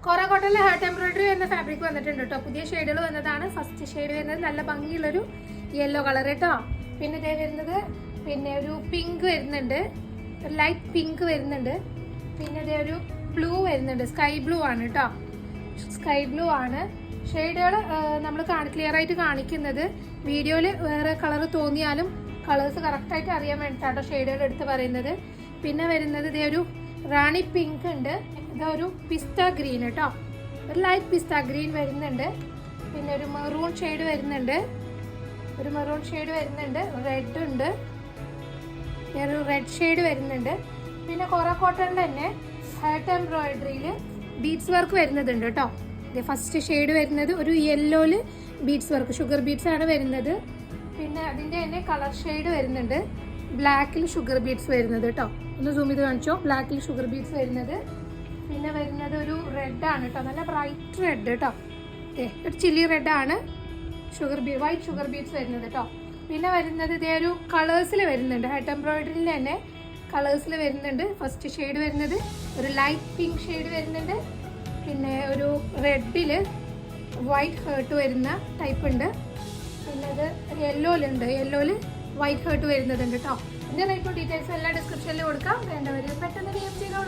കോറ കോട്ടണിൽ heart embroidery എന്ന fabric വന്നിട്ടുണ്ട് കേട്ടോ. പുതിയ ഷെയ്ഡുകൾ വന്നതാണ്. ഫസ്റ്റ് ഷെയ്ഡ് വരുന്നത് നല്ല ഭംഗിയുള്ളൊരു യെല്ലോ കളർ കേട്ടോ. പിന്നെ ഇതേ വരുന്നത് പിന്നെ ഒരു പിങ്ക് വരുന്നുണ്ട്, ലൈറ്റ് പിങ്ക് വരുന്നുണ്ട്. പിന്നെ ഇതേ ഒരു ബ്ലൂ വരുന്നുണ്ട്, സ്കൈ ബ്ലൂ ആണ് കേട്ടോ. സ്കൈ ബ്ലൂ ആണ് ഷെയ്ഡുകൾ. നമ്മൾ ക്ലിയർ ആയിട്ട് കാണിക്കുന്നത് വീഡിയോയിൽ വേറെ കളർ തോന്നിയാലും കളേഴ്സ് കറക്റ്റായിട്ട് അറിയാൻ വേണ്ടിയിട്ടാട്ടോ ഷെയ്ഡുകൾ എടുത്ത് പറയുന്നത്. പിന്നെ വരുന്നത് ഇതേ ഒരു റാണി പിങ്ക് ഉണ്ട്, ഇതൊരു പിസ്ത ഗ്രീൻ കേട്ടോ, ഒരു ലൈറ്റ് പിസ്ത ഗ്രീൻ വരുന്നുണ്ട്. പിന്നെ ഒരു മെറൂൺ ഷെയ്ഡ് വരുന്നുണ്ട്, റെഡ് ഉണ്ട്, ഒരു റെഡ് ഷെയ്ഡ് വരുന്നുണ്ട്. പിന്നെ കോറ കോട്ടണിൽ തന്നെ ഹാർട്ട് എംബ്രോയിഡറിയിൽ ബീഡ്സ് വർക്ക് വരുന്നതുണ്ട് കേട്ടോ. ഫസ്റ്റ് ഷെയ്ഡ് വരുന്നത് ഒരു യെല്ലോയില് ബീഡ്സ് വർക്ക്, ഷുഗർ ബീഡ്സ് ആണ് വരുന്നത്. പിന്നെ അതിൻ്റെ തന്നെ കളർ ഷെയ്ഡ് വരുന്നുണ്ട്, ബ്ലാക്കിൽ ഷുഗർ ബീഡ്സ് വരുന്നത് കേട്ടോ. ഒന്ന് സൂം ചെയ്ത് കാണിച്ചോ, ബ്ലാക്കിൽ ഷുഗർ ബീഡ്സ് വരുന്നത്. പിന്നെ വരുന്നത് ഒരു റെഡ് ആണ് കേട്ടോ, നല്ല ബ്രൈറ്റ് റെഡ് കേട്ടോ. ഒരു ചില്ലി റെഡ് ആണ് വൈറ്റ് ഷുഗർ ബീഡ്സ് വരുന്നത് കേട്ടോ. പിന്നെ വരുന്നത് ഇതേ ഒരു കളേഴ്സിൽ വരുന്നുണ്ട്, ഹാർട്ട് എംബ്രോയിഡറിയിൽ തന്നെ കളേഴ്സിൽ വരുന്നുണ്ട്. ഫസ്റ്റ് ഷെയ്ഡ് വരുന്നത് ഒരു ലൈറ്റ് പിങ്ക് ഷെയ്ഡ് വരുന്നുണ്ട്. പിന്നെ ഒരു റെഡിൽ വൈറ്റ് ഹേർട്ട് വരുന്ന ടൈപ്പ് ഉണ്ട്. പിന്നെ അത് യെല്ലോയിൽ വൈറ്റ് ഹേർട്ട് വരുന്നതുണ്ട് കേട്ടോ. ഇതിൻ്റെ റേറ്റും ഡീറ്റെയിൽസ് എല്ലാം ഡിസ്ക്രിപ്ഷനിൽ കൊടുക്കാം. വേണ്ടവർ പെട്ടെന്ന് DM ചെയ്തോളൂ.